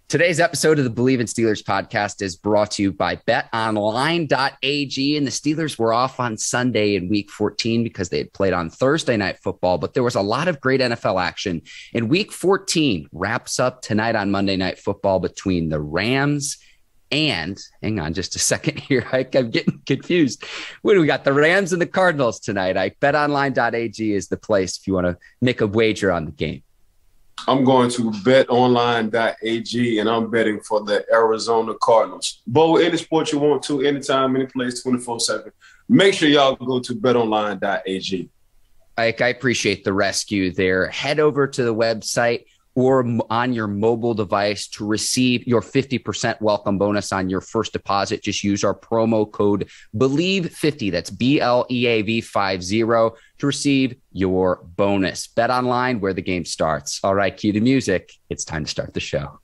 Today's episode of the Believe in Steelers podcast is brought to you by betonline.ag. And the Steelers were off on Sunday in week 14 because they had played on Thursday night football, but there was a lot of great NFL action. And week 14 wraps up tonight on Monday Night Football between the Rams and, hang on just a second here, I'm getting confused. What do we got? The Rams and the Cardinals tonight. betonline.ag is the place if you want to make a wager on the game. I'm going to betonline.ag, and I'm betting for the Arizona Cardinals. Bowl any sport you want to, anytime, any place, 24/7. Make sure y'all go to betonline.ag. Ike, I appreciate the rescue there. Head over to the website or on your mobile device to receive your 50% welcome bonus on your first deposit. Just use our promo code BELIEVE50, that's BLEAV50, to receive your bonus. Bet online, where the game starts. All right, cue the music. It's time to start the show.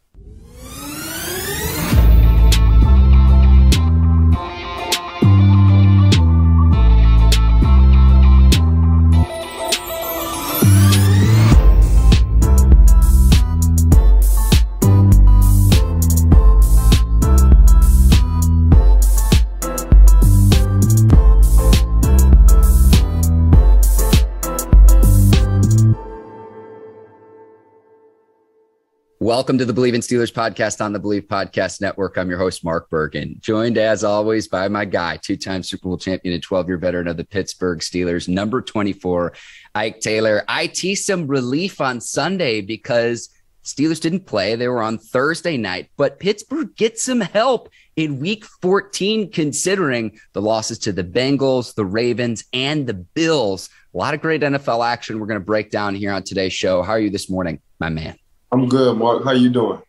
Welcome to the Believe in Steelers podcast on the Believe Podcast Network. I'm your host, Mark Bergen, joined as always by my guy, two-time Super Bowl champion and 12-year veteran of the Pittsburgh Steelers, number 24, Ike Taylor. I teased some relief on Sunday because Steelers didn't play. They were on Thursday night, but Pittsburgh gets some help in week 14, considering the losses to the Bengals, the Ravens, and the Bills. A lot of great NFL action we're going to break down here on today's show. How are you this morning, my man? I'm good, Mark. How you doing?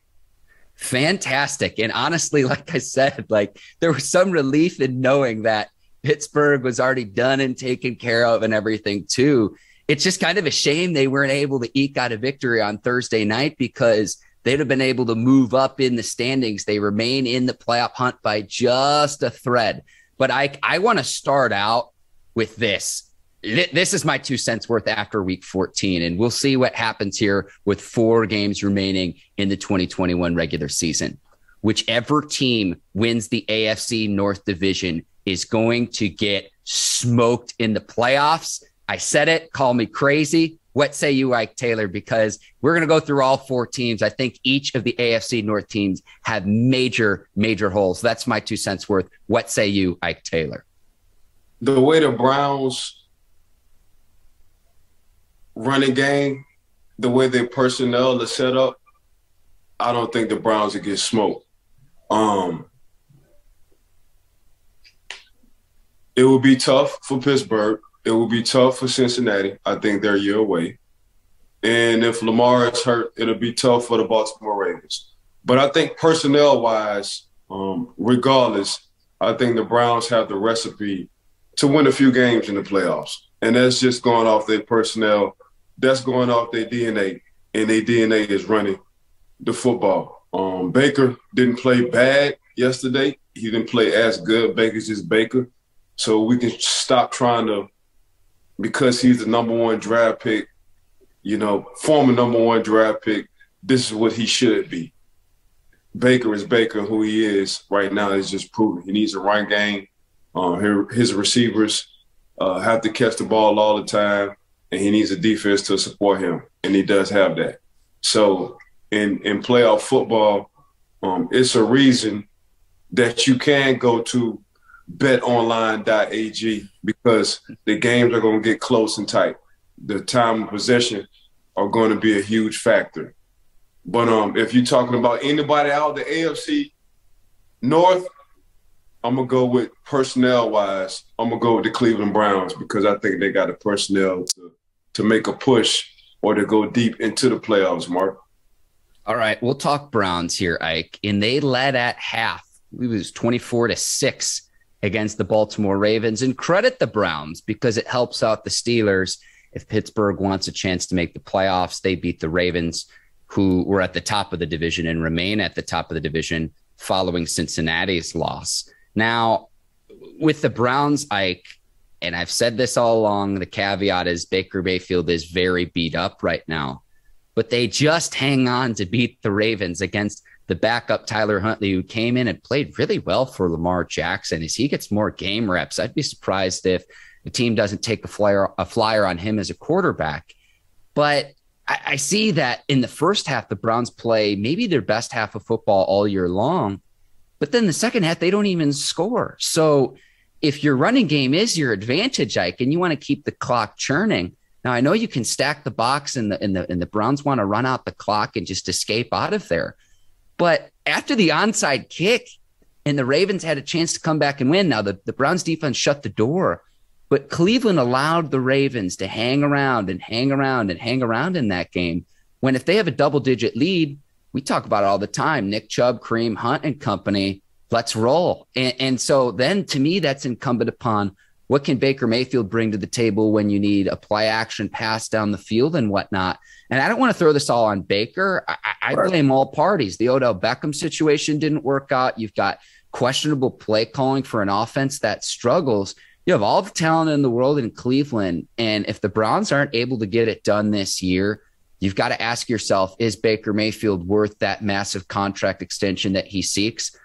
Fantastic. And honestly, like I said, there was some relief in knowing that Pittsburgh was already done and taken care of and everything too. It's just kind of a shame they weren't able to eke out a victory on Thursday night because they'd have been able to move up in the standings. They remain in the playoff hunt by just a thread. But I want to start out with this. This is my 2 cents worth after week 14, and we'll see what happens here with 4 games remaining in the 2021 regular season. Whichever team wins the AFC North Division is going to get smoked in the playoffs. I said it, call me crazy. What say you, Ike Taylor? Because we're going to go through all 4 teams. I think each of the AFC North teams have major, major holes. That's my 2 cents worth. What say you, Ike Taylor? The way the Browns running game, the way their personnel is set up, I don't think the Browns will get smoked. It will be tough for Pittsburgh. It will be tough for Cincinnati. I think they're a year away. And if Lamar is hurt, it'll be tough for the Baltimore Ravens. But I think personnel-wise, regardless, I think the Browns have the recipe to win a few games in the playoffs. And that's just going off their personnel. That's going off their DNA, and their DNA is running the football. Baker didn't play bad yesterday. He didn't play as good. Baker's just Baker. So we can stop trying to, because he's the number 1 draft pick, former number 1 draft pick, this is what he should be. Baker is Baker. Who he is right now is just proven. He needs a run game. His receivers have to catch the ball all the time, and he needs a defense to support him, and he does have that. So in playoff football, it's a reason that you can go to betonline.ag because the games are going to get close and tight. The time of possession are going to be a huge factor. But if you're talking about anybody out of the AFC North, I'm going to go with personnel-wise, I'm going to go with the Cleveland Browns because I think they got the personnel to make a push or to go deep into the playoffs, Mark. All right, we'll talk Browns here, Ike. And they led at half. It was 24-6 against the Baltimore Ravens. And credit the Browns because it helps out the Steelers. If Pittsburgh wants a chance to make the playoffs, they beat the Ravens, who were at the top of the division and remain at the top of the division following Cincinnati's loss. Now, with the Browns, Ike, and I've said this all along, the caveat is Baker Mayfield is very beat up right now. but they just hang on to beat the Ravens against the backup Tyler Huntley, who came in and played really well for Lamar Jackson. As he gets more game reps, I'd be surprised if the team doesn't take a flyer on him as a quarterback. But I see that in the first half, the Browns play maybe their best half of football all year long, but then the second half, they don't even score. So if your running game is your advantage, Ike, and you want to keep the clock churning, now I know you can stack the box and the Browns want to run out the clock and just escape out of there. But after the onside kick and the Ravens had a chance to come back and win, now the Browns defense shut the door, but Cleveland allowed the Ravens to hang around and hang around and hang around in that game, when if they have a double-digit lead, we talk about it all the time, Nick Chubb, Kareem Hunt and company, let's roll. And so then to me, that's incumbent upon what can Baker Mayfield bring to the table when you need a play action pass down the field and whatnot. And I don't want to throw this all on Baker. I blame all parties. The Odell Beckham situation didn't work out. You've got questionable play calling for an offense that struggles. You have all the talent in the world in Cleveland. And if the Browns aren't able to get it done this year, you've got to ask yourself, is Baker Mayfield worth that massive contract extension that he seeks?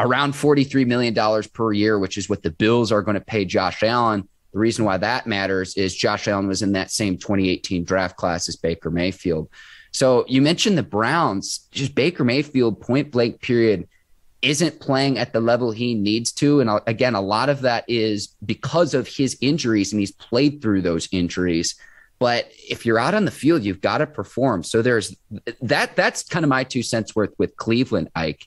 Around $43 million per year, which is what the Bills are going to pay Josh Allen. The reason why that matters is Josh Allen was in that same 2018 draft class as Baker Mayfield. So you mentioned the Browns, just Baker Mayfield, point blank period, isn't playing at the level he needs to. And again, a lot of that is because of his injuries, and he's played through those injuries. But if you're out on the field, you've got to perform. So there's that. That's kind of my 2 cents worth with Cleveland, Ike.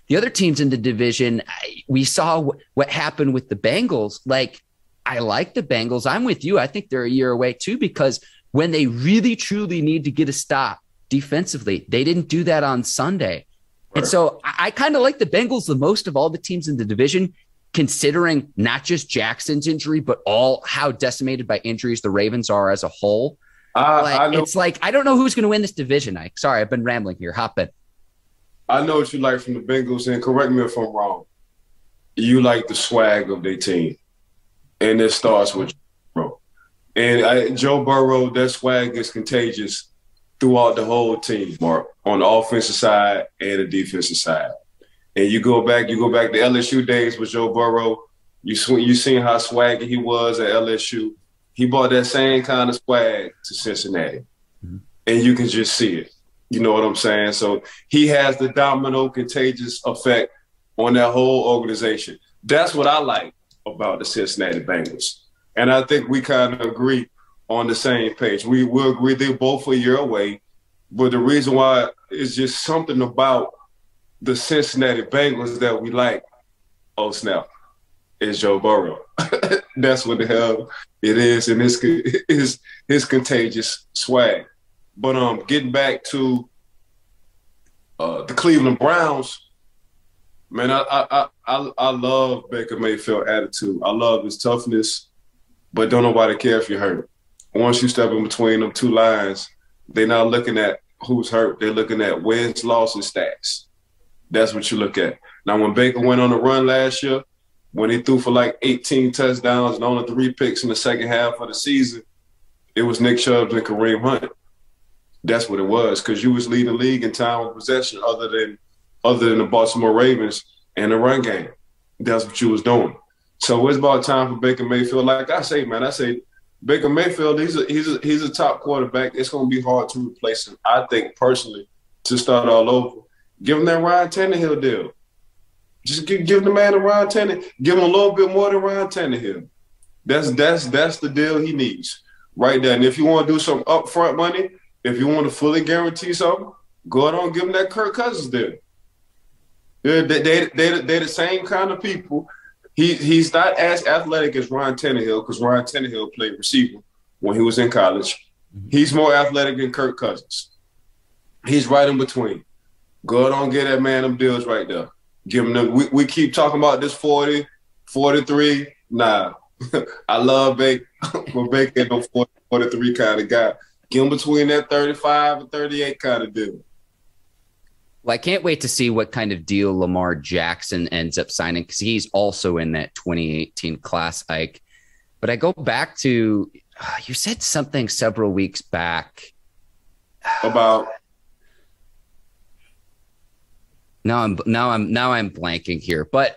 The other teams in the division, we saw what happened with the Bengals. Like, I like the Bengals. I'm with you. I think they're a year away too, because when they really, truly need to get a stop defensively, they didn't do that on Sunday. Right. And so I kind of like the Bengals the most of all the teams in the division, considering not just Jackson's injury, but all how decimated by injuries the Ravens are as a whole. It's like, I don't know who's going to win this division, Ike. Sorry, I've been rambling here. Hop in. I know what you like from the Bengals, and correct me if I'm wrong. You like the swag of their team, and it starts with Joe Burrow. And Joe Burrow, that swag is contagious throughout the whole team, Mark, on the offensive side and the defensive side. And you go back to LSU days with Joe Burrow. You seen how swaggy he was at LSU. He brought that same kind of swag to Cincinnati, and you can just see it. You know what I'm saying? So he has the domino contagious effect on that whole organization. That's what I like about the Cincinnati Bengals. And I think we kind of agree on the same page. We will agree they're both a year away. But the reason why is just something about the Cincinnati Bengals that we like, oh snap, is Joe Burrow. That's what the hell it is, and his contagious swag. But getting back to the Cleveland Browns, man, I love Baker Mayfield's attitude. I love his toughness, but don't nobody care if you're hurt. Once you step in between them two lines, they're not looking at who's hurt. They're looking at wins, losses, stats. That's what you look at. Now, when Baker went on the run last year, when he threw for like 18 touchdowns and only 3 picks in the second half of the season, it was Nick Chubb and Kareem Hunt. That's what it was, because you was leading the league in time of possession other than the Baltimore Ravens and the run game. That's what you was doing. So it's about time for Baker Mayfield. Like I say, man, Baker Mayfield, he's a top quarterback. It's going to be hard to replace him, I think, personally, to start all over. Give him that Ryan Tannehill deal. Just give the man a Ryan Tannehill. Give him a little bit more than Ryan Tannehill. That's the deal he needs right there. And if you want to do some upfront money, if you want to fully guarantee something, go ahead and give him that Kirk Cousins deal. They're the same kind of people. He's not as athletic as Ryan Tannehill, because Ryan Tannehill played receiver when he was in college. He's more athletic than Kirk Cousins. He's right in between. Go ahead and get that man them deals right there. Give him them. We keep talking about this 40, 43. Nah, I love Baker. But Baker ain't no 40, 43 kind of guy. Give him between that 35 and 38 kind of deal. Well, I can't wait to see what kind of deal Lamar Jackson ends up signing, because he's also in that 2018 class, Ike. But I go back to, you said something several weeks back. about. Now I'm blanking here, but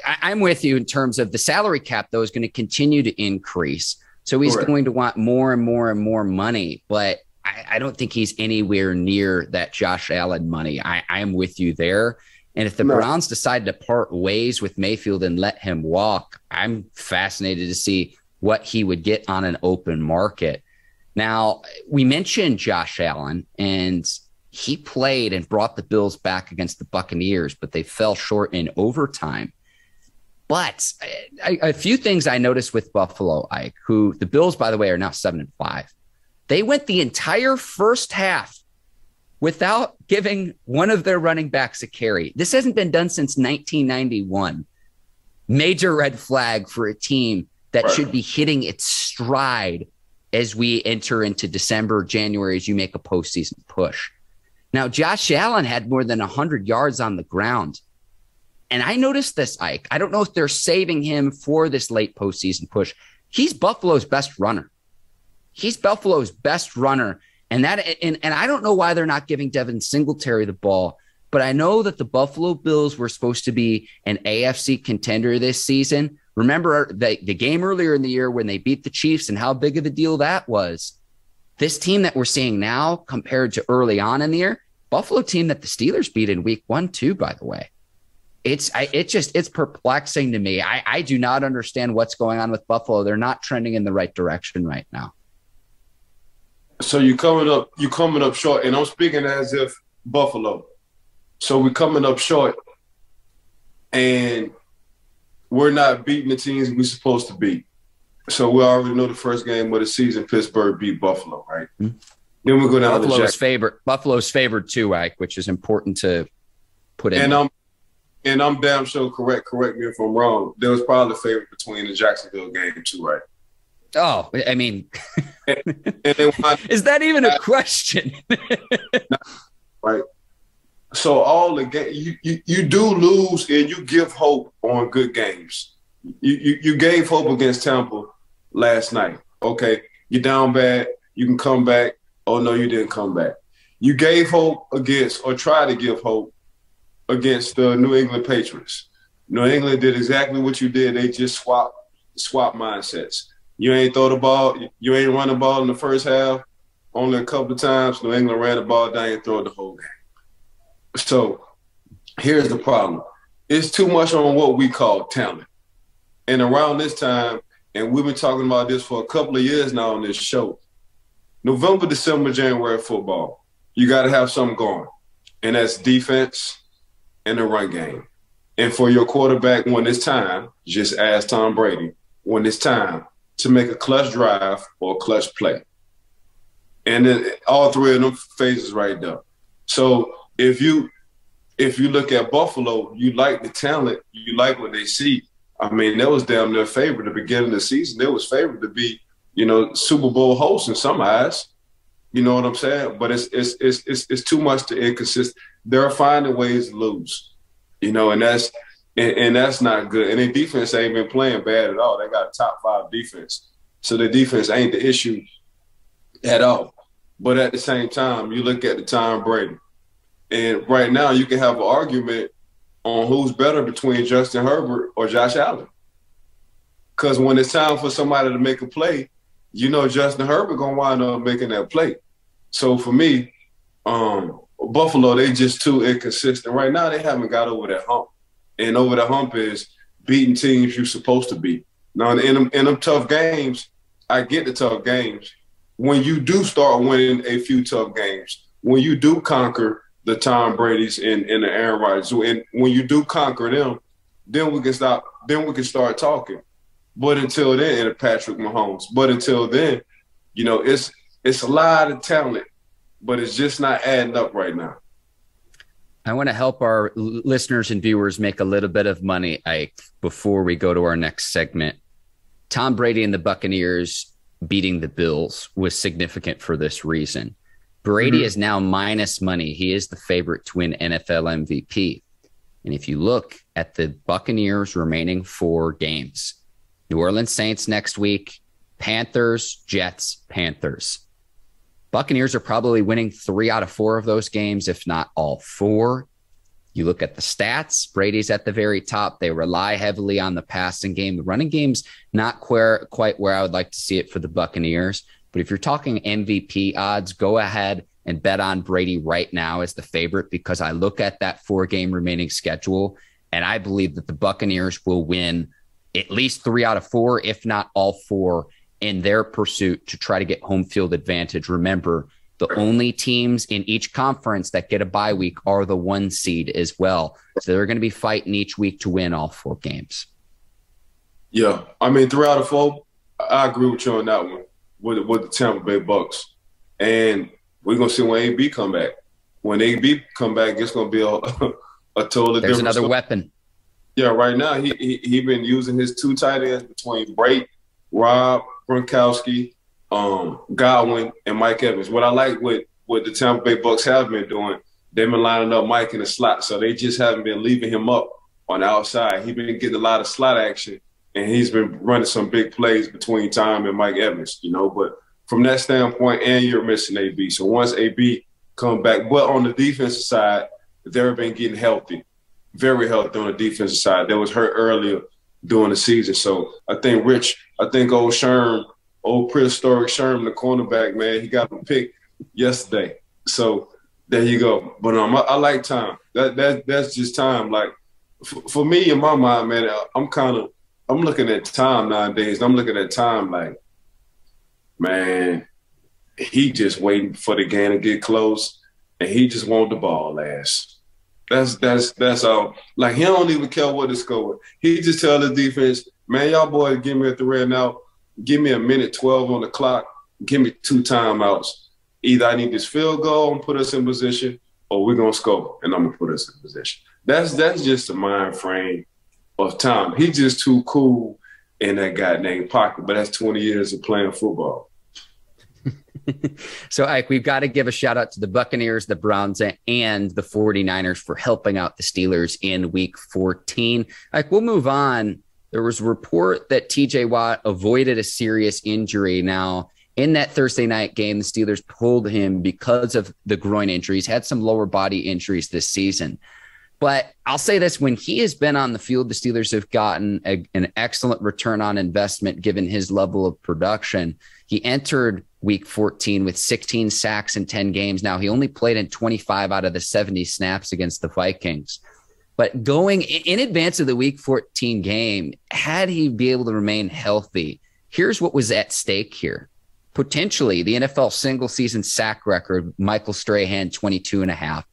I'm with you in terms of the salary cap, though, is going to continue to increase. So he's going to want more and more and more money, but I don't think he's anywhere near that Josh Allen money. I'm with you there. And if the Browns decide to part ways with Mayfield and let him walk, I'm fascinated to see what he would get on an open market. Now, we mentioned Josh Allen, and he played and brought the Bills back against the Buccaneers, but they fell short in overtime. But a few things I noticed with Buffalo, Ike, who the Bills, by the way, are now 7-5. They went the entire first half without giving one of their running backs a carry. This hasn't been done since 1991. Major red flag for a team that should be hitting its stride as we enter into December, January, as you make a postseason push. Now, Josh Allen had more than 100 yards on the ground. And I noticed this, Ike. I don't know if they're saving him for this late postseason push. He's Buffalo's best runner. And I don't know why they're not giving Devin Singletary the ball, but I know that the Buffalo Bills were supposed to be an AFC contender this season. Remember the game earlier in the year when they beat the Chiefs and how big of a deal that was. This team that we're seeing now compared to early on in the year, Buffalo team that the Steelers beat in week 1, too, by the way. It's perplexing to me. I do not understand what's going on with Buffalo. They're not trending in the right direction right now. So you're coming up short, and I'm speaking as if Buffalo. So we're coming up short, and we're not beating the teams we're supposed to beat. So we already know the first game of the season, Pittsburgh beat Buffalo, right? Mm-hmm. Then we go down to Buffalo's favored too, Ike, which is important to put in. And I'm damn sure correct me if I'm wrong. There was probably a favorite between the Jacksonville game too, right? Oh, I mean, is that even a question? Right. So all the game, you do lose and you give hope on good games. You gave hope against Tampa last night. Okay, you're down bad. You can come back. Oh no, you didn't come back. You gave hope against, or tried to give hope against the New England Patriots. New England did exactly what you did. They just swap mindsets. You ain't throw the ball. You ain't run the ball in the first half. Only a couple of times. New England ran the ball down and threw it the whole game. So here's the problem. It's too much on what we call talent. And around this time, and we've been talking about this for a couple of years now on this show, November, December, January football, you got to have something going. And that's defense and the run game. And for your quarterback, when it's time, just ask Tom Brady, when it's time to make a clutch drive or a clutch play. And then all three of them phases right there. So if you look at Buffalo, you like the talent, you like what they see. I mean, that was damn their favorite at the beginning of the season. They was favored to be, Super Bowl hosts in some eyes. You know what I'm saying? But it's too much to inconsistent. They're finding ways to lose, and that's not good. And their defense ain't been playing bad at all. They got a top 5 defense. So the defense ain't the issue at all. But at the same time, you look at the Tom Brady. And right now you can have an argument on who's better between Justin Herbert or Josh Allen. Because when it's time for somebody to make a play, Justin Herbert going to wind up making that play. So for me, Buffalo, they just too inconsistent. Right now they haven't got over that hump. And over the hump is beating teams you're supposed to beat. Now, in them tough games, I get the tough games. When you do start winning a few tough games, when you do conquer the Tom Brady's and the Aaron Rodgers, and when you do conquer them, then we can stop. Then we can start talking. But until then, and Patrick Mahomes. But until then, it's a lot of talent, but it's just not adding up right now. I want to help our listeners and viewers make a little bit of money, Ike, before we go to our next segment. Tom Brady and the Buccaneers beating the Bills was significant for this reason. Brady is now minus money. He is the favorite to win NFL MVP. And if you look at the Buccaneers' remaining 4 games, New Orleans Saints next week, Panthers, Jets, Panthers. Buccaneers are probably winning 3 out of 4 of those games, if not all 4. You look at the stats, Brady's at the very top. They rely heavily on the passing game. The running game's not quite where I would like to see it for the Buccaneers. But if you're talking MVP odds, go ahead and bet on Brady right now as the favorite, because I look at that 4-game remaining schedule, and I believe that the Buccaneers will win at least 3 out of 4, if not all 4, in their pursuit to try to get home field advantage. Remember, the only teams in each conference that get a bye week are the 1 seed as well. So they're going to be fighting each week to win all 4 games. Yeah. I mean, 3 out of 4, I agree with you on that one with the Tampa Bay Bucks. And we're going to see when AB come back. When AB come back, it's going to be a totally different. There's another weapon. Yeah, right now he been using his 2 tight ends between Brate, Rob, Gronkowski, Godwin, and Mike Evans. What I like what the Tampa Bay Bucks have been doing, they've been lining up Mike in the slot, so they just haven't been leaving him up on the outside. He's been getting a lot of slot action, and he's been running some big plays between Tom and Mike Evans, But from that standpoint, and you're missing AB. So once AB come back, but on the defensive side, they've been getting healthy, very healthy on the defensive side. They was hurt earlier during the season. So I think old Sherm, old prehistoric Sherm, the cornerback, man, he got him picked yesterday. So there you go. But I like time. That's just time. Like for me in my mind, man, I'm looking at time nowadays. I'm looking at time like, man, he just waiting for the game to get close, and he just want the ball last. That's all. Like, he don't even care what the score. He just tell the defense, man, y'all boys give me at the red now. Give me a minute 12 on the clock. Give me 2 timeouts. Either I need this field goal and put us in position, or we're going to score, and I'm going to put us in position. That's just the mind frame of Tom. He's just too cool in that goddamn pocket, but that's 20 years of playing football. So, Ike, we've got to give a shout out to the Buccaneers, the Browns, and the 49ers for helping out the Steelers in Week 14. Ike, we'll move on. There was a report that TJ Watt avoided a serious injury. Now, in that Thursday night game, the Steelers pulled him because of the groin injuries, had some lower body injuries this season. But I'll say this, when he has been on the field, the Steelers have gotten an excellent return on investment given his level of production. He entered Week 14 with 16 sacks in 10 games. Now, he only played in 25 out of the 70 snaps against the Vikings. But going in advance of the Week 14 game, had he be able to remain healthy, here's what was at stake here. Potentially, the NFL single-season sack record, Michael Strahan, 22.5.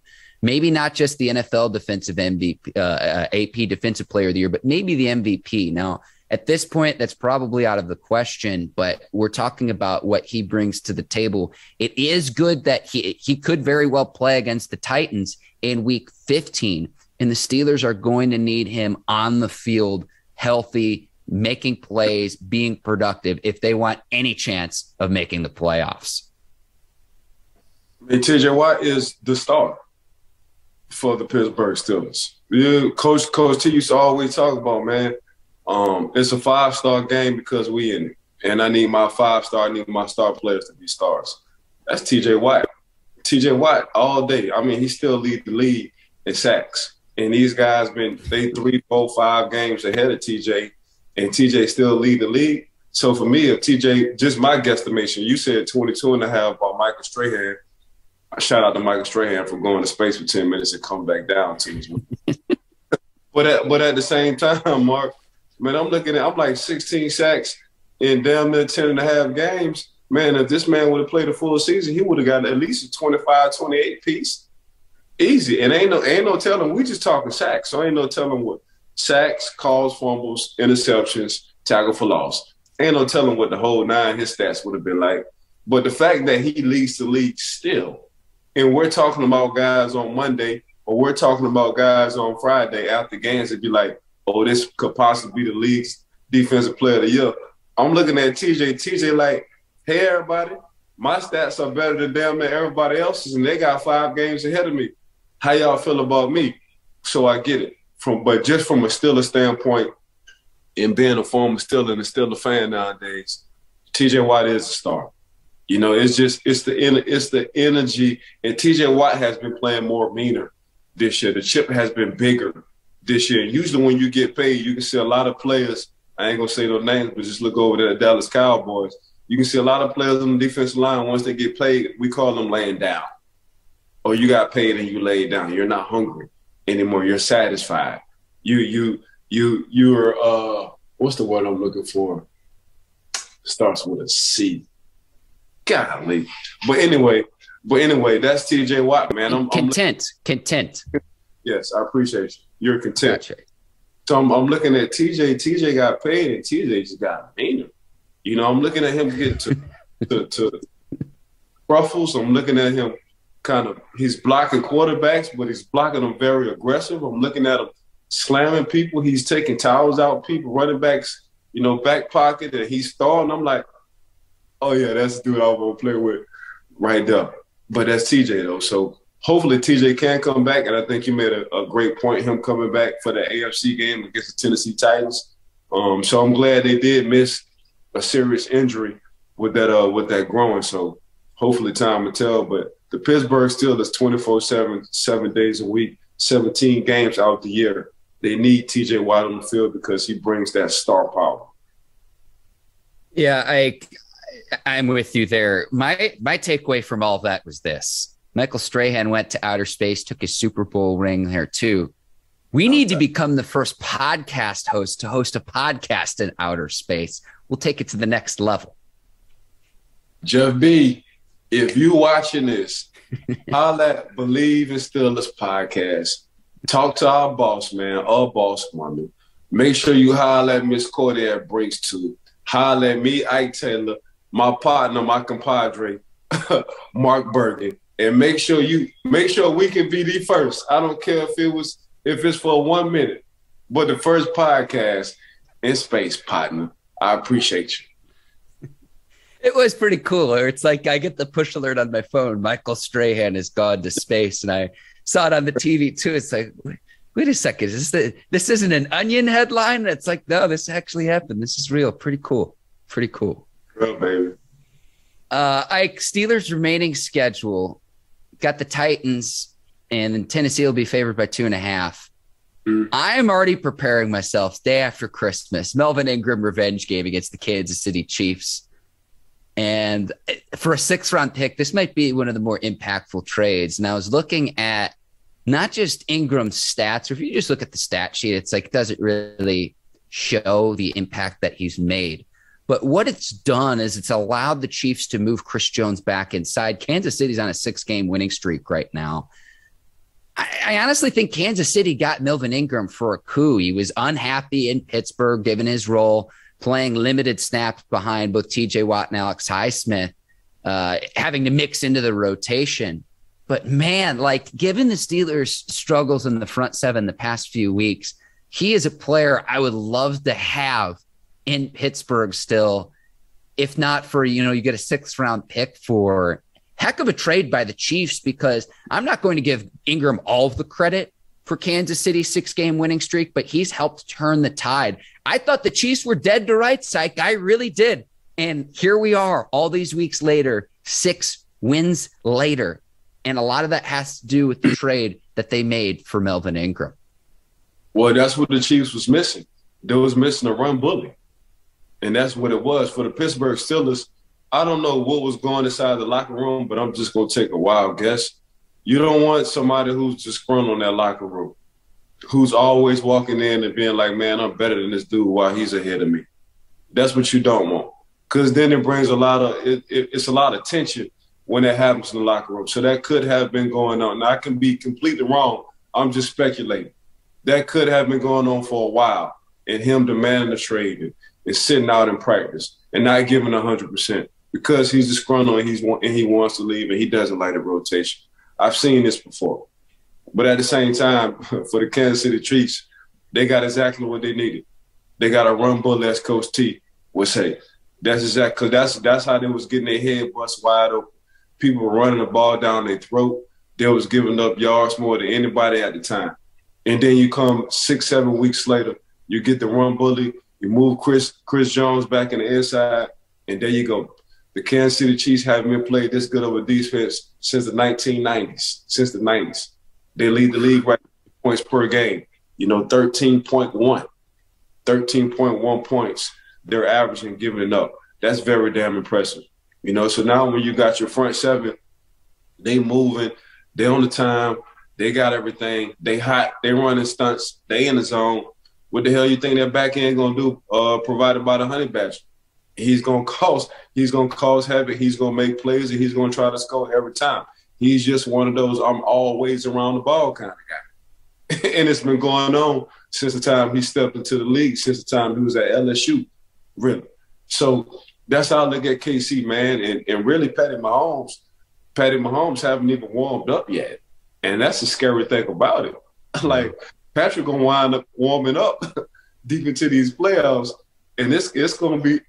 Maybe not just the NFL defensive MVP, AP Defensive Player of the Year, but maybe the MVP. Now, at this point, that's probably out of the question, but we're talking about what he brings to the table. It is good that he could very well play against the Titans in Week 15, and the Steelers are going to need him on the field, healthy, making plays, being productive if they want any chance of making the playoffs. And TJ Watt is the star for the Pittsburgh Steelers. Yeah, Coach T used to always talk about, man, it's a 5-star game because we in it. And I need my 5-star, I need my star players to be stars. That's TJ Watt. TJ Watt all day. I mean, he still lead the league in sacks. And these guys they 3, 4, 5 games ahead of TJ, and TJ still lead the league. So for me, if TJ, just my guesstimation, you said 22.5 about Michael Strahan. Shout out to Michael Strahan for going to space for 10 minutes and come back down to us. But at the same time, Mark, man, I'm like 16 sacks in damn near 10.5 games. Man, if this man would have played a full season, he would have got at least a 25, 28 piece. Easy. And ain't no telling. We just talking sacks. So ain't no telling what sacks, calls, fumbles, interceptions, tackle for loss. Ain't no telling what the whole 9 his stats would have been like. But the fact that he leads the league still, and we're talking about guys on Monday, or we're talking about guys on Friday after games that be like, oh, this could possibly be the league's defensive player of the year. I'm looking at TJ. TJ like, hey, everybody, my stats are better than damn near everybody else's, and they got 5 games ahead of me. How y'all feel about me? So I get it. But just from a Steelers standpoint, and being a former Steeler and a Steeler fan nowadays, TJ Watt is a star. You know, it's the energy. And TJ Watt has been playing more meaner this year. The chip has been bigger this year. And usually when you get paid, you can see a lot of players. I ain't gonna say no names, but just look over there at the Dallas Cowboys. You can see a lot of players on the defensive line. Once they get paid, we call them laying down. Or you got paid and you laid down. You're not hungry anymore. You're satisfied. You're what's the word I'm looking for? Starts with a C. Golly. But anyway, that's TJ Watt, man. I'm content. Yes, I appreciate you. You're content. Gotcha. So I'm looking at TJ. TJ got paid and TJ just got meaner. You know, I'm looking at him get to ruffles. I'm looking at him he's blocking quarterbacks, but he's blocking them very aggressive. I'm looking at him slamming people. He's taking towels out people, running backs, you know, back pocket, and he's throwing. I'm like, oh, yeah, that's the dude I want to play with right there. But that's TJ, though. So hopefully TJ can come back, and I think you made a great point, him coming back for the AFC game against the Tennessee Titans. So I'm glad they did miss a serious injury with that growing. So hopefully time will tell. But the Pittsburgh Steelers 24/7, 7 days a week, 17 games out the year. They need TJ Watt on the field because he brings that star power. Yeah, I'm with you there. My takeaway from all of that was this. Michael Strahan went to outer space, took his Super Bowl ring there too. We need to become the first podcast host to host a podcast in outer space. We'll take it to the next level. Jeff B., if you watching this, holla at Believe in Steelers podcast. Talk to our boss, man, our boss woman. Make sure you holla at Miss Cordia Brinks too. Holla at me, Ike Taylor, my partner, my compadre, Mark Bergen. And make sure we can be the first. I don't care if it's for 1 minute, but the first podcast in space, partner. I appreciate you. It was pretty cool. It's like I get the push alert on my phone. Michael Strahan has gone to space, and I saw it on the TV too. It's like, wait a second, this isn't an Onion headline? It's like, no, this actually happened. This is real. Pretty cool. Real, baby. Ike, Steelers' remaining schedule got the Titans, and then Tennessee will be favored by 2.5. I'm already preparing myself day after Christmas. Melvin Ingram revenge game against the Kansas City Chiefs. And for a 6th-round pick, this might be one of the more impactful trades. And I was looking at not just Ingram's stats, or if you just look at the stat sheet, it's like it doesn't really show the impact that he's made. But what it's done is it's allowed the Chiefs to move Chris Jones back inside. Kansas City's on a 6-game winning streak right now. I honestly think Kansas City got Melvin Ingram for a coup. He was unhappy in Pittsburgh, given his role, playing limited snaps behind both TJ Watt and Alex Highsmith, having to mix into the rotation. But man, like given the Steelers' struggles in the front seven the past few weeks, he is a player I would love to have in Pittsburgh still, if not for, you get a 6th-round pick for. Heck of a trade by the Chiefs, because I'm not going to give Ingram all of the credit for Kansas City's 6-game winning streak, but he's helped turn the tide. I thought the Chiefs were dead to rights, Psych. I really did. And here we are all these weeks later, 6 wins later. And a lot of that has to do with the trade that they made for Melvin Ingram. Well, that's what the Chiefs was missing. They was missing a run bully. And that's what it was. For the Pittsburgh Steelers, I don't know what was going inside the locker room, but I'm just going to take a wild guess. You don't want somebody who's just sprung on that locker room, who's always walking in and being like, man, I'm better than this dude while he's ahead of me. That's what you don't want, because then it brings it's a lot of tension when that happens in the locker room. So that could have been going on. Now, I can be completely wrong. I'm just speculating. That could have been going on for a while, and him demanding the trade and sitting out in practice and not giving 100%. Because he's disgruntled and he wants to leave and he doesn't like the rotation. I've seen this before. But at the same time, for the Kansas City Chiefs, they got exactly what they needed. They got a run bully, as Coach T would say. That's exactly, because that's how they was getting their head bust wide open. People were running the ball down their throat. They was giving up yards more than anybody at the time. And then you come 6-7 weeks later, you get the run bully, you move Chris Jones back in the inside, and there you go. The Kansas City Chiefs haven't been played this good of a defense since the 1990s, since the 90s. They lead the league right points per game. 13.1 points they're averaging giving it up. That's very damn impressive. So now when you got your front seven, they moving, they on the time, they got everything, they hot, they running stunts, they in the zone. What the hell you think that back end gonna do? Provided by the Honey Badger. He's gonna cause havoc. He's gonna make plays, and he's gonna try to score every time. He's just one of those I'm always around the ball kind of guy. And it's been going on since the time he stepped into the league, since the time he was at LSU, really. So that's how I look at KC, man. And really, Patty Mahomes haven't even warmed up yet. And that's the scary thing about it. Like, Patrick going to wind up warming up deep into these playoffs. And it's going to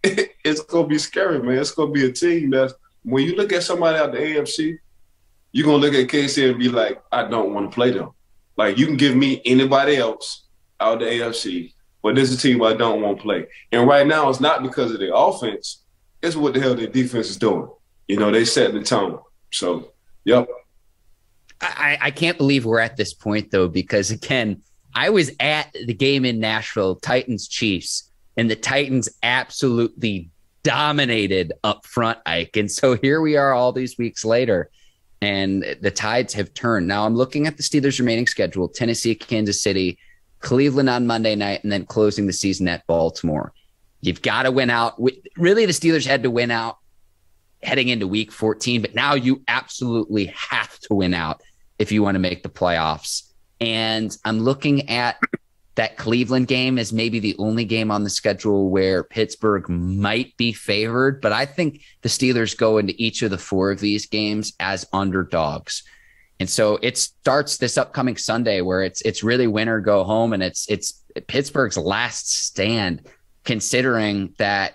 be scary, man. It's going to be a team that's, when you look at somebody out the AFC, you're going to look at KC and be like, I don't want to play them. Like, you can give me anybody else out the AFC, but this is a team I don't want to play. And right now, it's not because of their offense. It's what the hell their defense is doing. They set the tone. So, yep. I can't believe we're at this point, though, because, again, I was at the game in Nashville, Titans-Chiefs, and the Titans absolutely dominated up front, Ike. And so here we are all these weeks later, and the tides have turned. Now I'm looking at the Steelers' remaining schedule: Tennessee, Kansas City, Cleveland on Monday night, and then closing the season at Baltimore. You've got to win out. Really, the Steelers had to win out heading into week 14, but now you absolutely have to win out if you want to make the playoffs. And I'm looking at that Cleveland game as maybe the only game on the schedule where Pittsburgh might be favored, but I think the Steelers go into each of the 4 of these games as underdogs. And so it starts this upcoming Sunday where it's really win or go home, and it's Pittsburgh's last stand, considering that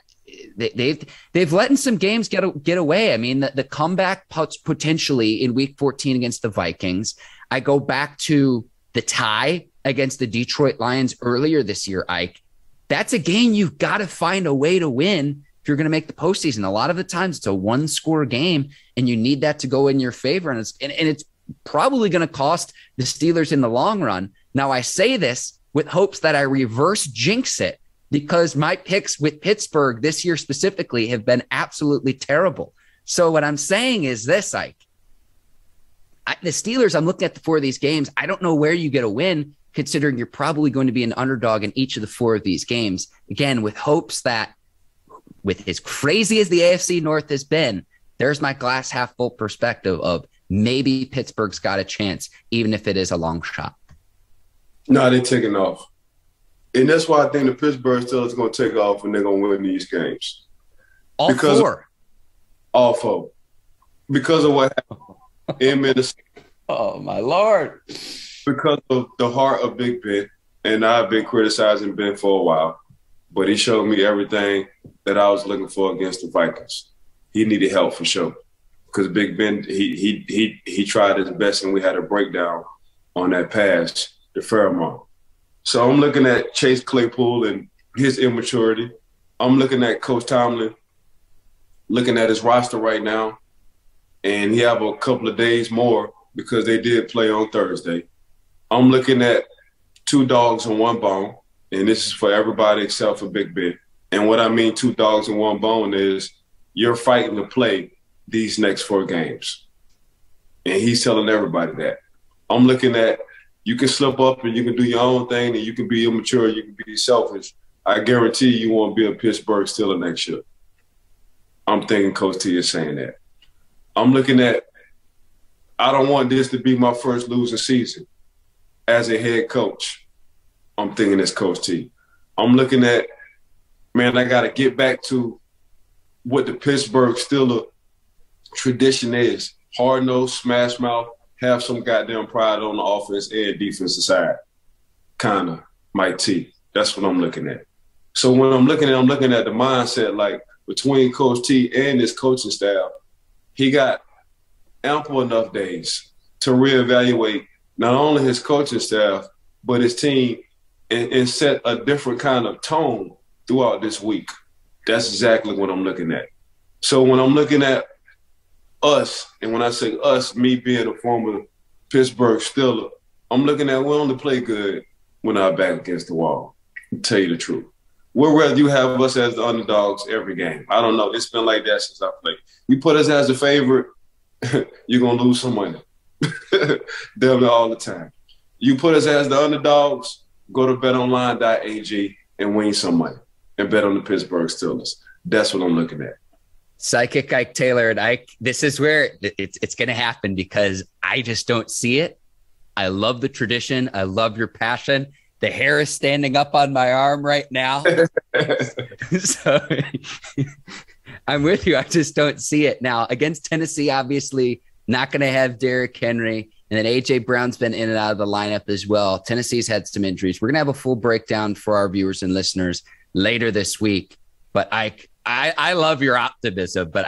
they've let in some games get away. I mean, the comeback potentially in week 14 against the Vikings. I go back to the tie against the Detroit Lions earlier this year, Ike. That's a game you've got to find a way to win if you're going to make the postseason. A lot of the times it's a 1-score game, and you need that to go in your favor. And it's probably going to cost the Steelers in the long run. Now, I say this with hopes that I reverse jinx it, because my picks with Pittsburgh this year specifically have been absolutely terrible. So what I'm saying is this, Ike. The Steelers, I'm looking at the 4 of these games. I don't know where you get a win, considering you're probably going to be an underdog in each of the 4 of these games. Again, with hopes that, with as crazy as the AFC North has been, there's my glass half full perspective of maybe Pittsburgh's got a chance, even if it is a long shot. No, they're taking off. And that's why I think the Pittsburgh Steelers are going to take off and they're going to win these games. All 4? All 4. Because of what happened in Minnesota. Oh, my Lord. Because of the heart of Big Ben, and I've been criticizing Ben for a while, but he showed me everything that I was looking for against the Vikings. He needed help for sure, because Big Ben, he tried his best, and we had a breakdown on that pass to Fairmont. So I'm looking at Chase Claypool and his immaturity. I'm looking at Coach Tomlin, looking at his roster right now, and he have a couple of days more because they did play on Thursday. I'm looking at 2 dogs and 1 bone, and this is for everybody except for Big Ben. And what I mean 2 dogs and 1 bone is you're fighting to play these next 4 games. And he's telling everybody that. I'm looking at you can slip up and you can do your own thing, and you can be immature, you can be selfish. I guarantee you won't be a Pittsburgh Steelers next year. I'm thinking Coach T is saying that. I'm looking at I don't want this to be my first losing season as a head coach. I'm thinking it's Coach T. I'm looking at, man, I got to get back to what the Pittsburgh Steelers tradition is. Hard-nosed, smash mouth, have some goddamn pride on the offense and defensive side. Kind of Mike T. That's what I'm looking at. So when I'm looking at the mindset, like between Coach T and his coaching staff, he got ample enough days to reevaluate not only his coaching staff, but his team and set a different kind of tone throughout this week. That's exactly what I'm looking at. So when I'm looking at us, and when I say us, me being a former Pittsburgh Steeler, I'm looking at we only play good when our back against the wall, to tell you the truth. We'd rather you have us as the underdogs every game. I don't know. It's been like that since I played. You put us as a favorite, you're going to lose some money. Damn it all the time. You put us as the underdogs, go to betonline.ag and win some money and bet on the Pittsburgh Steelers. That's what I'm looking at. Psychic Ike Taylor and Ike, this is where it's going to happen because I just don't see it. I love the tradition. I love your passion. The hair is standing up on my arm right now. So I'm with you. I just don't see it. Now, against Tennessee, obviously, not going to have Derrick Henry. And then A.J. Brown's been in and out of the lineup as well. Tennessee's had some injuries. We're going to have a full breakdown for our viewers and listeners later this week. But I love your optimism. But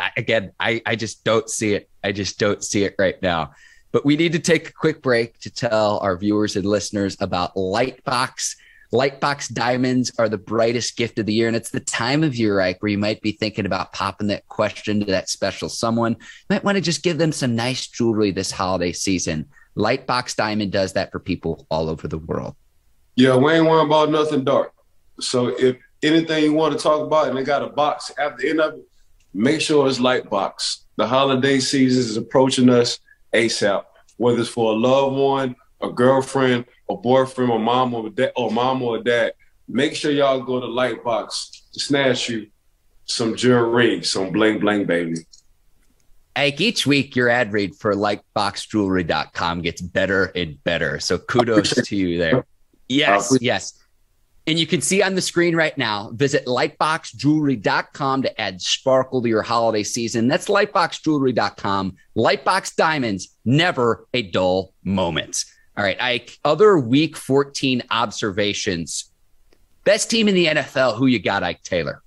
I just don't see it. I just don't see it right now. But we need to take a quick break to tell our viewers and listeners about Lightbox. Lightbox diamonds are the brightest gift of the year. And it's the time of year, Ike, where you might be thinking about popping that question to that special someone. You might want to just give them some nice jewelry this holiday season. Lightbox Diamond does that for people all over the world. Yeah, we ain't worrying about nothing dark. So if anything you want to talk about and they got a box at the end of it, make sure it's Lightbox. The holiday season is approaching us ASAP, whether it's for a loved one, a girlfriend, a boyfriend, or mom or dad. Make sure y'all go to Lightbox to snatch you some jewelry, some bling bling, baby. Ike, each week your ad read for lightboxjewelry.com gets better and better. So kudos to you there. Yes, yes. And you can see on the screen right now, visit lightboxjewelry.com to add sparkle to your holiday season. That's lightboxjewelry.com. Lightbox Diamonds, never a dull moment. All right, Ike, other week 14 observations. Best team in the NFL, who you got, Ike Taylor?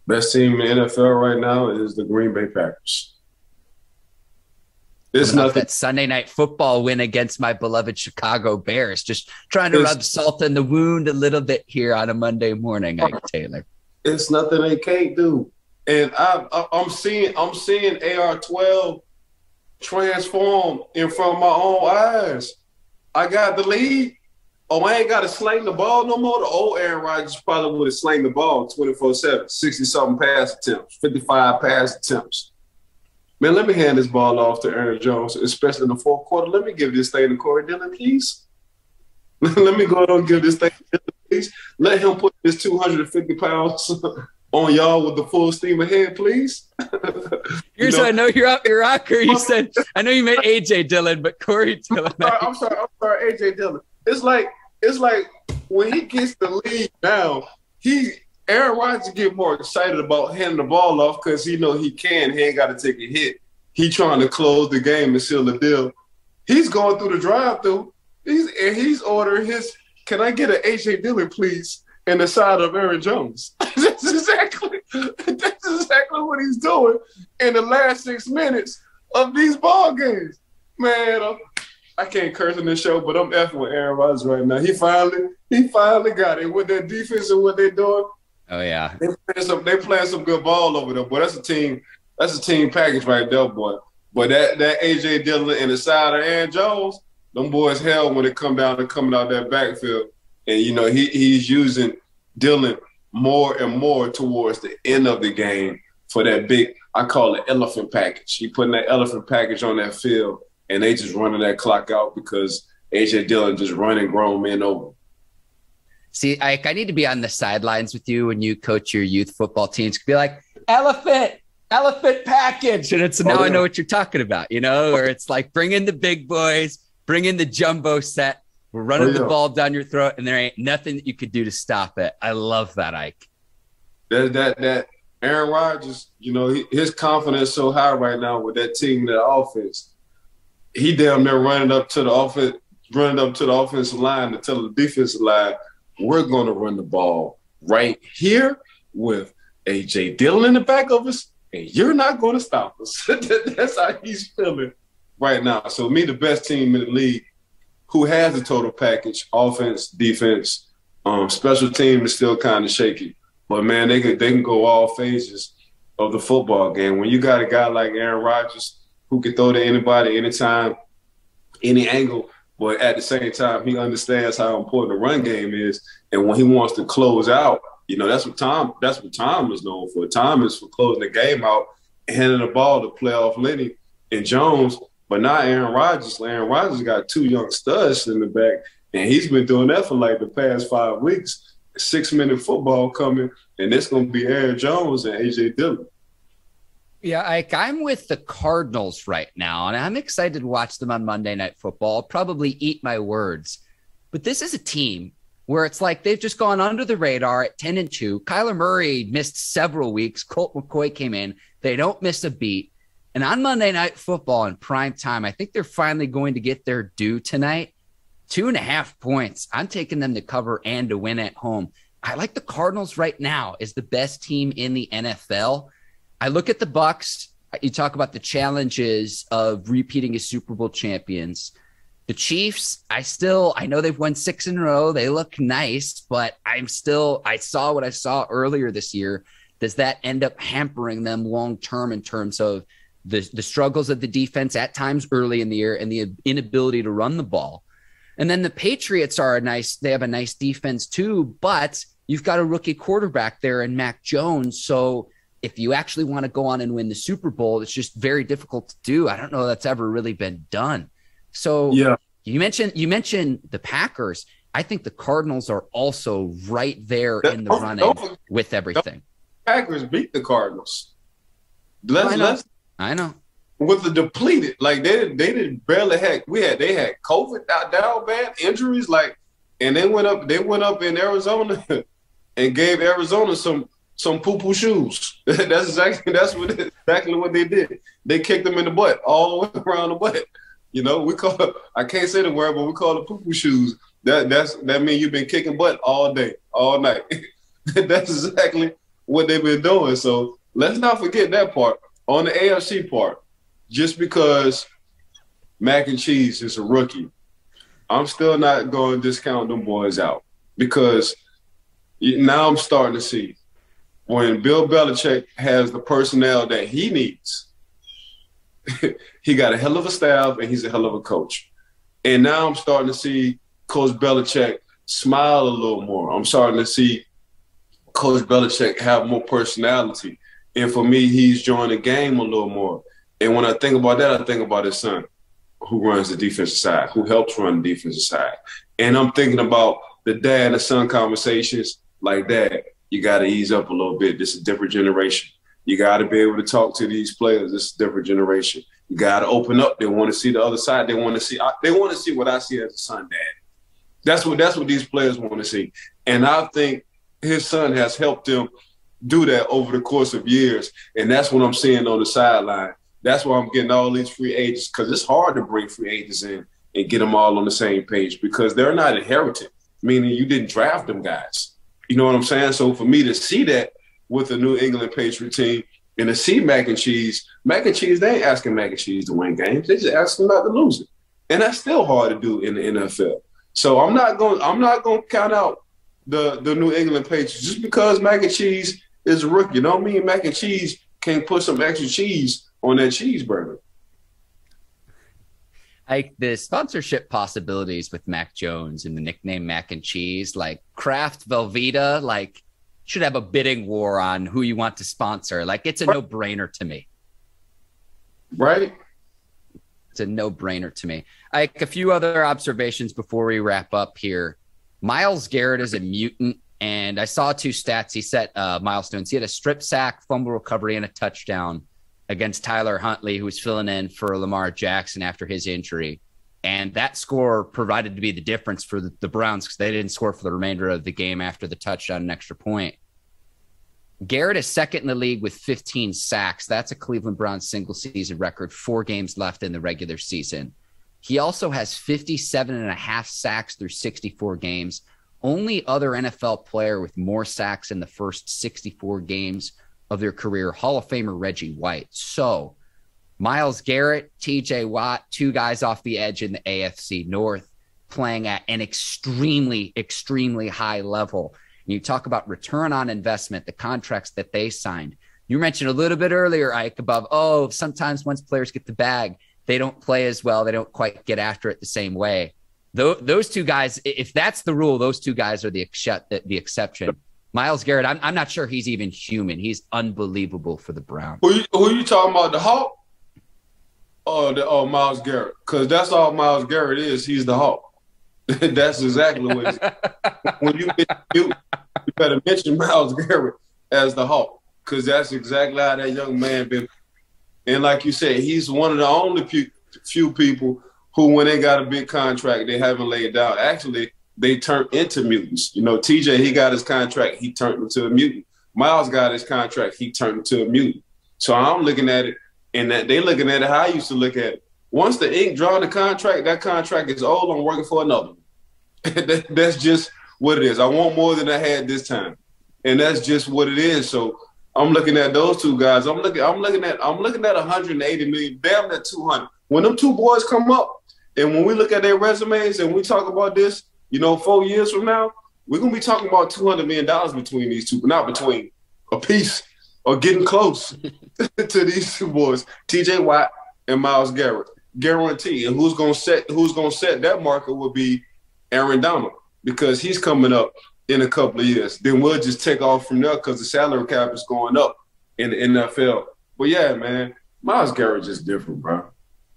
Best team in the NFL right now is the Green Bay Packers. It's not that Sunday Night Football win against my beloved Chicago Bears. Just trying to rub salt in the wound a little bit here on a Monday morning, Ike Taylor. It's nothing they can't do. And I'm seeing AR-12 transform in front of my own eyes. I got the lead. Oh, I ain't got to sling the ball no more. The old Aaron Rodgers probably would have slung the ball 24/7, 60-something pass attempts, 55 pass attempts. Man, let me hand this ball off to Aaron Jones, especially in the fourth quarter. Let me give this thing to Corey Dillon, please. Let me go ahead and give this thing to Dillon, please. Let him put his 250 pounds on y'all with the full steam ahead, please. Here's I know you're up your rocker. You said, I know you meant A.J. Dillon, but Corey Dillon. I'm sorry, A.J. Dillon. It's like when he gets the lead now, Aaron Rodgers get more excited about handing the ball off because he know he can. He ain't got to take a hit. He trying to close the game and seal the deal. He's going through the drive-through. He's ordering his, can I get an A.J. Dillon, please, in the side of Aaron Jones. That's exactly what he's doing in the last 6 minutes of these ball games. Man, I can't curse in this show, but I'm effing with Aaron Rodgers right now. He finally got it with their defense and what they're doing. Oh yeah, they playing some good ball over there, boy. That's a team package right there, boy. But that A.J. Dillon and the side of Aaron Jones, them boys hell when they come down and coming out that backfield. And you know he's using Dillon more and more towards the end of the game for that big, I call it elephant package. He putting that elephant package on that field, and they just running that clock out because A.J. Dillon just running grown men over. See, Ike, I need to be on the sidelines with you when you coach your youth football teams. Be like, elephant package. And it's now I know what you're talking about, you know, or it's like bring in the big boys, bring in the jumbo set. We're running the ball down your throat, and there ain't nothing that you could do to stop it. I love that, Ike. That Aaron Rodgers, you know, his confidence so high right now with that team, that offense. He damn near running up to the offensive line to tell the defensive line, we're going to run the ball right here with A.J. Dillon in the back of us, and you're not going to stop us. That's how he's feeling right now. So, me, the best team in the league who has the total package, offense, defense, special team is still kind of shaky. But, man, they can go all phases of the football game. When you got a guy like Aaron Rodgers who can throw to anybody, anytime, any angle, but at the same time, he understands how important the run game is. And when he wants to close out, that's what Tom is known for. Tom is for closing the game out, handing the ball to playoff Lenny and Jones. But not Aaron Rodgers. Aaron Rodgers got two young studs in the back, and he's been doing that for like the past 5 weeks. 6-minute football coming, and it's going to be Aaron Jones and A.J. Dillon. Yeah, I'm with the Cardinals right now, and I'm excited to watch them on Monday Night Football. I'll probably eat my words. But this is a team where it's like they've just gone under the radar at 10-2. Kyler Murray missed several weeks. Colt McCoy came in. They don't miss a beat. And on Monday Night Football in prime time, I think they're finally going to get their due tonight. 2.5 points. I'm taking them to cover and to win at home. I like the Cardinals right now as the best team in the NFL. I look at the Bucs. You talk about the challenges of repeating as Super Bowl champions. The Chiefs, I know they've won 6 in a row. They look nice, but I saw what I saw earlier this year. Does that end up hampering them long term in terms of the struggles of the defense at times early in the year and the inability to run the ball? And then the Patriots they have a nice defense too, but you've got a rookie quarterback there in Mac Jones. So if you actually want to go on and win the Super Bowl, it's just very difficult to do. I don't know that's ever really been done. So yeah, you mentioned the Packers. I think the Cardinals are also right there in the running with everything. Packers beat the Cardinals. I know. With the depleted, like they didn't barely they had COVID down bad, injuries, and they went up in Arizona and gave Arizona some poo-poo shoes. That's exactly what they did. They kicked them in the butt, all the way around the butt. We call it, I can't say the word, but we call it poo-poo shoes. That means you've been kicking butt all day, all night. That's exactly what they've been doing. So let's not forget that part. On the AFC part, just because Mac and Cheese is a rookie, I'm still not going to discount them boys out, because now I'm starting to see when Bill Belichick has the personnel that he needs, he got a hell of a staff and he's a hell of a coach. And now I'm starting to see Coach Belichick smile a little more. I'm starting to see Coach Belichick have more personality. And for me, he's joined the game a little more. And when I think about that, I think about his son, who runs the defensive side, who helps run the defensive side. And I'm thinking about the dad and the son conversations like that. You got to ease up a little bit. This is a different generation. You got to be able to talk to these players. This is a different generation. You got to open up. They want to see the other side. They want to see what I see as a son, dad. That's what these players want to see. And I think his son has helped him do that over the course of years. And that's what I'm seeing on the sideline. That's why I'm getting all these free agents, because it's hard to bring free agents in and get them all on the same page, because they're not inherited, meaning you didn't draft them guys. You know what I'm saying? So for me to see that with the New England Patriot team and to see Mac and Cheese, they ain't asking Mac and Cheese to win games. They just ask them not to lose it. And that's still hard to do in the NFL. So I'm not going to count out the New England Patriots just because Mac and Cheese is a rookie. You know what I mean? Mac and Cheese can't put some extra cheese on that cheeseburger. Like the sponsorship possibilities with Mac Jones and the nickname Mac and Cheese, like Kraft, Velveeta, like should have a bidding war on who you want to sponsor. Like it's a no-brainer to me. Right? It's a no-brainer to me. Like a few other observations before we wrap up here. Myles Garrett is a mutant, and I saw 2 stats. He set milestones. He had a strip sack, fumble recovery, and a touchdown against Tyler Huntley, who was filling in for Lamar Jackson after his injury. And that score provided to be the difference for the Browns, because they didn't score for the remainder of the game after the touchdown and extra point. Garrett is second in the league with 15 sacks. That's a Cleveland Browns single-season record, 4 games left in the regular season. He also has 57.5 sacks through 64 games. Only other NFL player with more sacks in the first 64 games of their career, Hall of Famer Reggie White. So Myles Garrett, TJ Watt, 2 guys off the edge in the AFC North, playing at an extremely, extremely high level. And you talk about return on investment, the contracts that they signed. You mentioned a little bit earlier, Ike, about, sometimes once players get the bag, they don't play as well. They don't quite get after it the same way. Those two guys, if that's the rule, those two guys are the exception. Myles Garrett, I'm not sure he's even human. He's unbelievable for the Browns. Who you talking about, the Hawk? Oh, Myles Garrett. Because that's all Myles Garrett is. He's the Hawk. That's exactly what it is. When you better mention Myles Garrett as the Hawk, because that's exactly how that young man been. And like you said, he's one of the only few people who, when they got a big contract, they haven't laid down. Actually, they turned into mutants. You know, TJ, he got his contract, he turned into a mutant. Myles got his contract, he turned into a mutant. So I'm looking at it, and that they looking at it how I used to look at it. Once the ink drawn the contract, that contract is old. I'm working for another one. That's just what it is. I want more than I had this time, and that's just what it is. So I'm looking at those two guys. I'm looking at 180 million, damn near 200. When them two boys come up, and when we look at their resumes and we talk about this, 4 years from now, we're gonna be talking about $200 million between these two, not between a piece or getting close to these two boys, TJ Watt and Myles Garrett. Guarantee. And who's gonna set that marker will be Aaron Donald, because he's coming up in a couple of years. Then we'll just take off from there because the salary cap is going up in the NFL. But yeah, man, Myles Garrett just different, bro.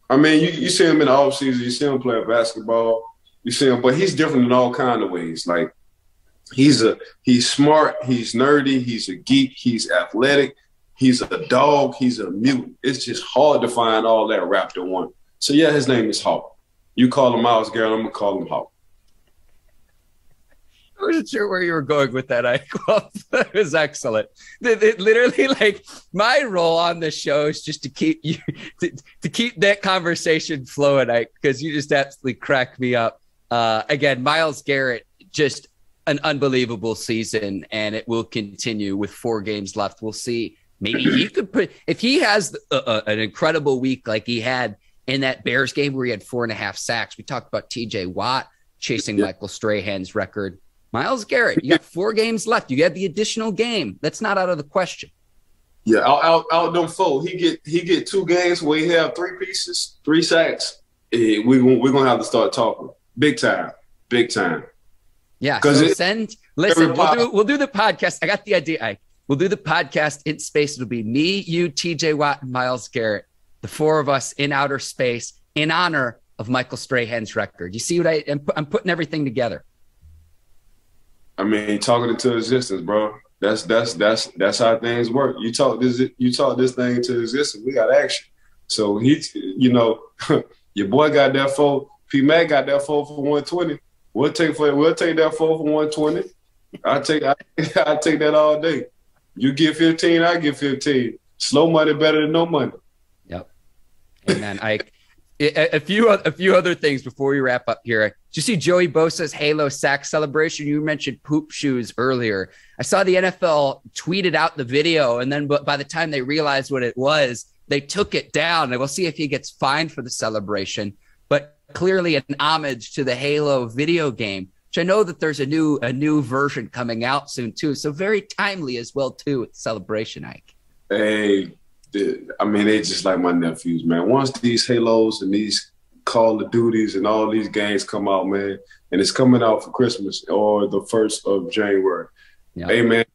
I mean, you see him in the offseason, you see him play basketball, you see him, but he's different in all kinds of ways. Like, he's smart, he's nerdy, he's a geek, he's athletic, he's a dog, he's a mutant. It's just hard to find all that wrapped in one. So yeah, his name is Hawk. You call him Myles Garrett, I'm gonna call him Hawk. I wasn't sure where you were going with that, Ike. Well, that was excellent. Literally, like, my role on the show is just to keep you to keep that conversation flowing, Ike, because you just absolutely crack me up. Again, Myles Garrett, just an unbelievable season, and it will continue with 4 games left. We'll see. Maybe he could put, if he has an incredible week like he had in that Bears game where he had 4.5 sacks. We talked about TJ Watt chasing Michael Strahan's record. Myles Garrett, you got 4 games left. You got the additional game. That's not out of the question. Yeah, out them 4. He get 2 games where he have 3 pieces, 3 sacks. We're gonna have to start talking big time. Yeah. So we'll do the podcast. I got the idea, Ike. We'll do the podcast in space. It'll be me, you, TJ Watt, and Myles Garrett, the 4 of us in outer space in honor of Michael Strahan's record. You see what I'm putting everything together. I mean, talking it to existence, bro. That's how things work. You talk this thing into existence. We got action. So your boy got that 4. P Mac got that 4 for 120. We'll take that 4 for 120. I take that all day. You get 15, I get 15. Slow money better than no money. Yep. Amen. A few other things before we wrap up here. Did you see Joey Bosa's Halo sack celebration? You mentioned poop shoes earlier. I saw the NFL tweeted out the video, and then by the time they realized what it was, they took it down. And we'll see if he gets fined for the celebration. But clearly an homage to the Halo video game, which I know that there's a new version coming out soon too. So very timely as well too with celebration, Ike. Hey, I mean, they just like my nephews, man. Once these Halos and these Call of Duties and all these games come out, man, and it's coming out for Christmas or the 1st of January. Yeah. Hey, man,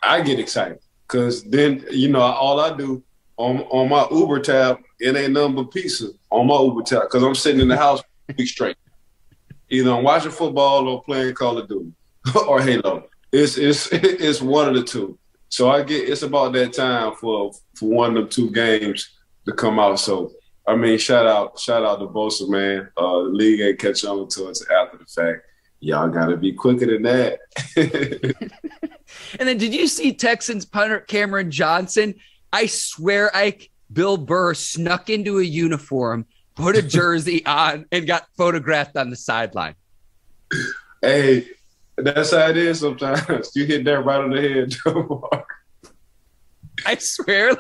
I get excited because then, all I do on my Uber tab, it ain't nothing but pizza on my Uber tab because I'm sitting in the house straight. Either I'm watching football or playing Call of Duty or Halo. It's one of the two. So it's about that time for one of them 2 games to come out. So I mean, shout out to Bosa, man. The league ain't catch on to us after the fact. Y'all gotta be quicker than that. And then did you see Texans punter Cameron Johnson? I swear, Bill Burr snuck into a uniform, put a jersey on, and got photographed on the sideline. Hey, that's how it is sometimes. You hit that right on the head, Mark. I swear,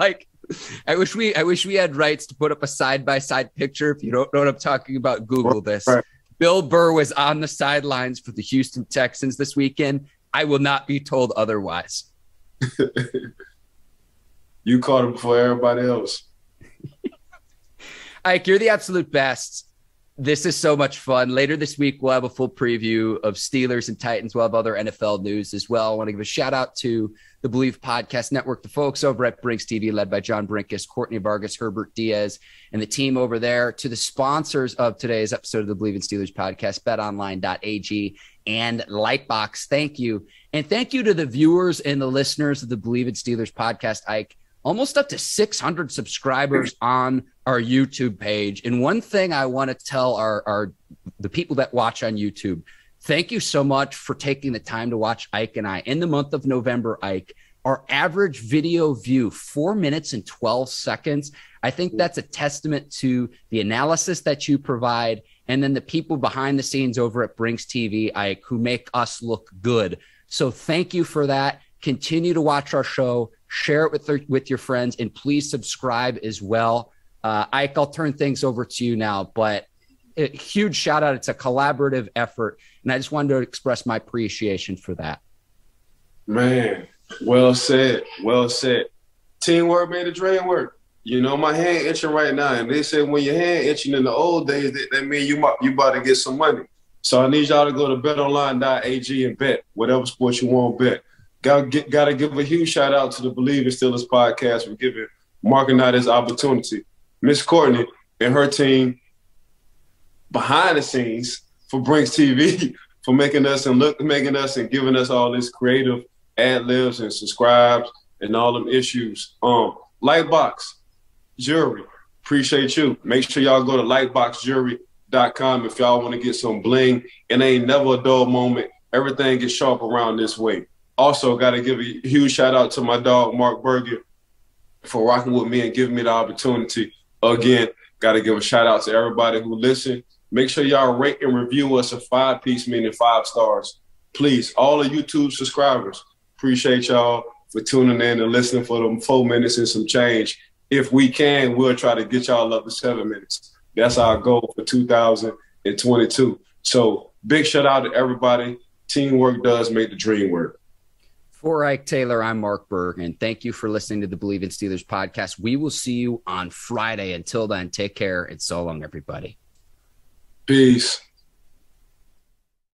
I wish we had rights to put up a side-by-side picture. If you don't know what I'm talking about, Google this. Right. Bill Burr was on the sidelines for the Houston Texans this weekend. I will not be told otherwise. You caught it before everybody else. Ike, you're the absolute best. This is so much fun. Later this week, we'll have a full preview of Steelers and Titans. We'll have other NFL news as well. I want to give a shout out to the Believe Podcast Network, the folks over at Brinks TV, led by John Brinkus, Courtney Vargas, Herbert Diaz, and the team over there. To the sponsors of today's episode of the Believe in Steelers podcast, betonline.ag and Lightbox. Thank you. And thank you to the viewers and the listeners of the Believe in Steelers podcast, Ike. Almost up to 600 subscribers on our YouTube page. And one thing I want to tell the people that watch on YouTube, thank you so much for taking the time to watch Ike and I. In the month of November, Ike, our average video view, 4 minutes and 12 seconds. I think that's a testament to the analysis that you provide, and then the people behind the scenes over at Brinks TV, Ike, who make us look good. So thank you for that. Continue to watch our show, share it with your friends, and please subscribe as well. Ike, I'll turn things over to you now, but a huge shout out. It's a collaborative effort, and I just wanted to express my appreciation for that. Man, well said. Well said. Teamwork made the dream work. You know, my hand itching right now, and they said when your hand itching in the old days, that means you about to get some money. So I need y'all to go to betonline.ag and bet whatever sport you want to bet. Got to give a huge shout out to the Believe in Steelers podcast for giving Mark and I this opportunity. Miss Courtney and her team behind the scenes for Brinks TV for making us and giving us all this creative ad libs and subscribes and all them issues. Lightbox Jewelry, appreciate you. Make sure y'all go to lightboxjewelry.com if y'all want to get some bling. It ain't never a dull moment. Everything gets sharp around this way. Also, got to give a huge shout out to my dog, Mark Berger, for rocking with me and giving me the opportunity. Again, got to give a shout out to everybody who listened. Make sure y'all rate and review us a 5-piece, meaning 5 stars. Please, all the YouTube subscribers, appreciate y'all for tuning in and listening for them 4 minutes and some change. If we can, we'll try to get y'all up to 7 minutes. That's our goal for 2022. So big shout out to everybody. Teamwork does make the dream work. For Ike Taylor, I'm Mark Berg, and thank you for listening to the Believe in Steelers podcast. We will see you on Friday. Until then, take care and so long, everybody. Peace.